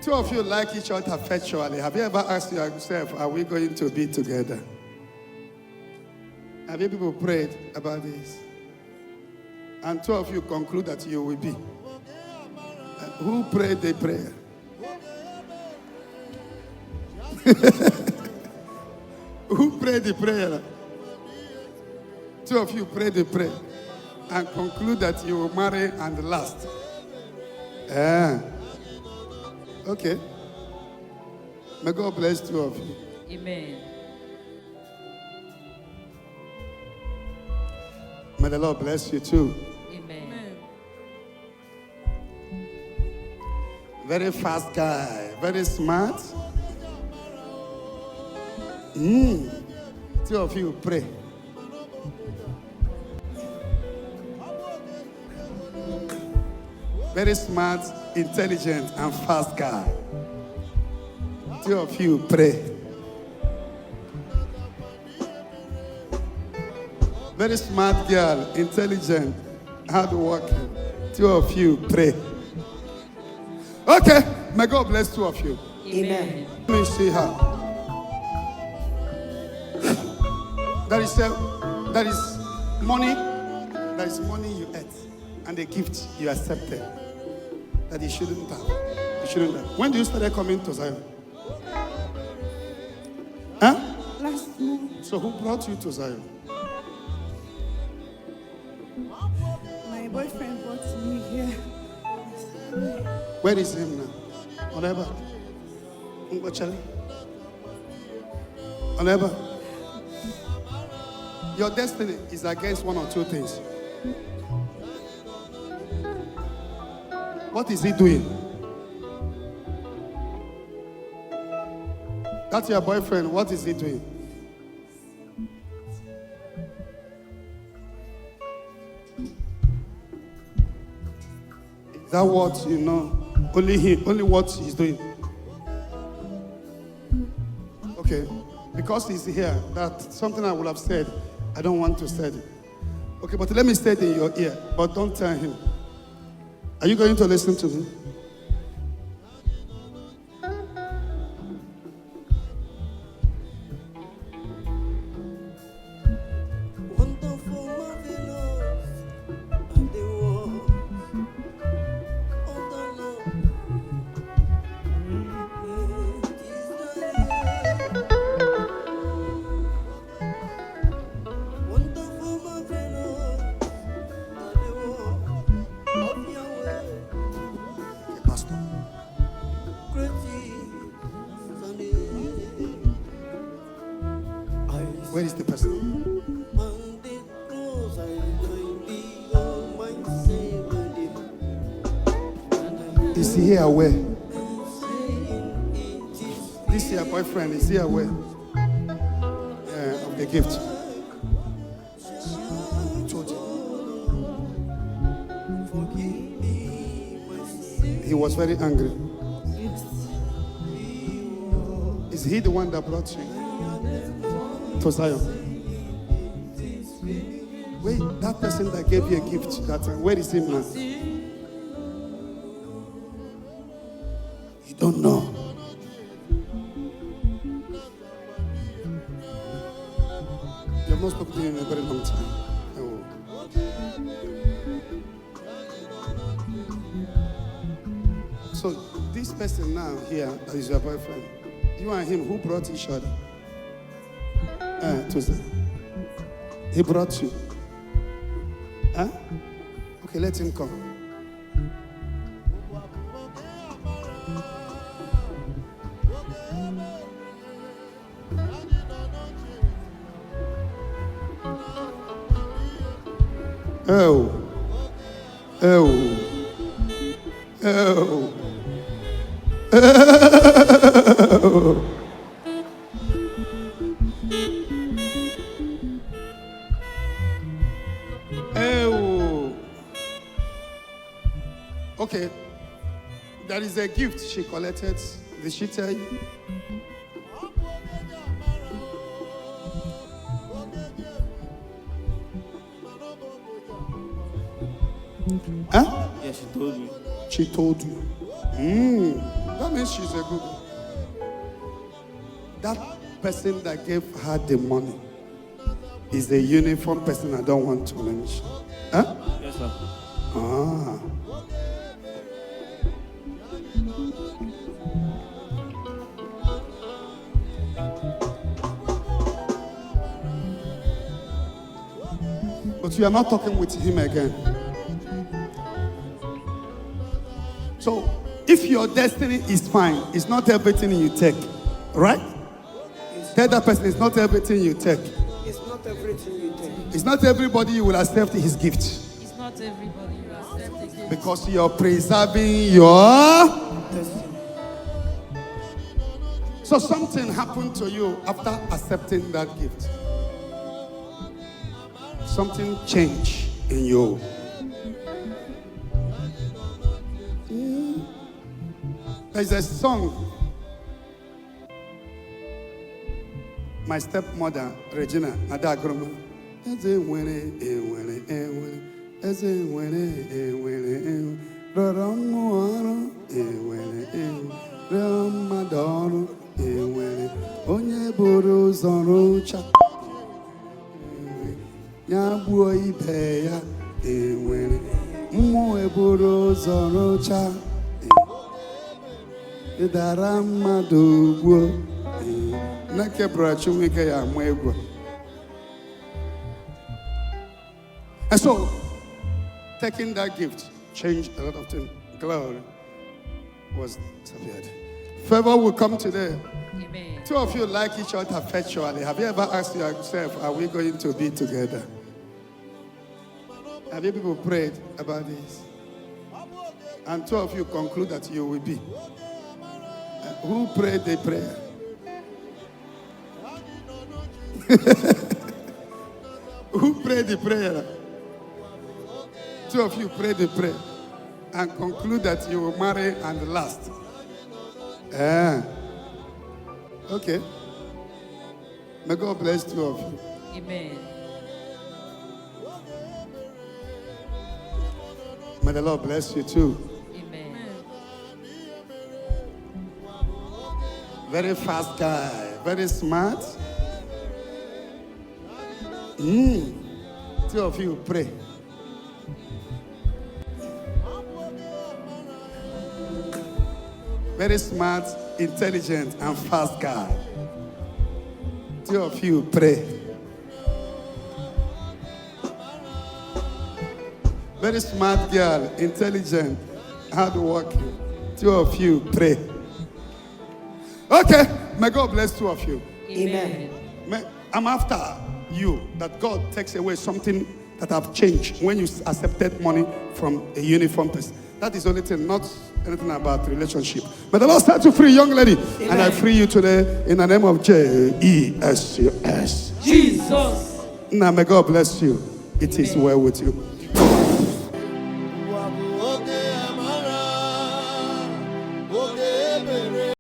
Two of you like each other perpetually. Have you ever asked yourself, are we going to be together? Have you people prayed about this? And two of you conclude that you will be. Who prayed the prayer? Who prayed the prayer? Two of you prayed the prayer and conclude that you will marry and last. Okay. May God bless two of you. Amen. May the Lord bless you too. Amen. Very fast guy, very smart. Two of you pray. Very smart, intelligent, and fast guy. Two of you pray. Very smart girl, intelligent, hardworking. Two of you pray. Okay, may God bless two of you. Amen. Let me see her. There is money. There is money you ate, and a gift you accepted that you shouldn't have. You shouldn't have. When do you start coming to Zion? Huh? Last month. So who brought you to Zion? My boyfriend brought me here. Where is him now? Whatever. Whatever. Your destiny is against one or two things. What is he doing? That's your boyfriend. What is he doing? Is that what you know? Only what he's doing. Okay. Because he's here, that's something I would have said. I don't want to say it. Okay, but let me say it in your ear, but don't tell him. Are you going to listen to me? Where is the person? Is he aware? This your boyfriend, is he aware of the gift? He was very angry. Is he the one that brought you to Zion? Wait, that person that gave you a gift that time, where is him now? You don't know. You have not spoken to him in a very long time. Oh. So this person now here that is your boyfriend, you and him, who brought each other? Tuesday. He brought you. Huh? Okay, let him come. Oh. Oh. Oh. Oh. Okay, there is a gift she collected. Did she tell you? Huh? Yeah, she told me. She told you. That means she's a good. That person that gave her the money is a uniform person I don't want to mention. Huh? Yes, sir. Ah. But you are not talking with him again. So, if your destiny is fine, it's not everything you take, right? Tell that person it's not everything you take. It's not everything you take. It's not everybody you will accept his gift. It's not everybody you accept the gift. Because you're preserving your. Destiny. So something happened to you after accepting that gift. Something changed in you. There's a song my stepmother, Regina, Nadagroma. Onye buru ụzọ rụcha ya gbuo ibe ya enwere mmụọ eburu ụzọ rụcha ịdara mmadụ gbuo na kebra Chineke ya ama egwu. And so taking that gift changed a lot of things. Glory was disappeared. Favor will come today. Amen. Two of you like each other perpetually. Have you ever asked yourself, are we going to be together? Have you people prayed about this? And two of you conclude that you will be. Who prayed the prayer? Who prayed the prayer? Two of you prayed the prayer and conclude that you will marry and last. Okay. May God bless two of you. Amen. May the Lord bless you too. Amen. Very fast guy, very smart. Two of you pray. Very smart, intelligent, and fast guy. Two of you pray. Very smart girl, intelligent, hardworking. Two of you pray. Okay, may God bless two of you. Amen. I'm after you that God takes away something that have changed when you accepted money from a uniform person. That is the only thing, not anything about relationship. But the Lord set you free, young lady. Amen. And I free you today in the name of Jesus. Jesus. Now may God bless you. It is well with you.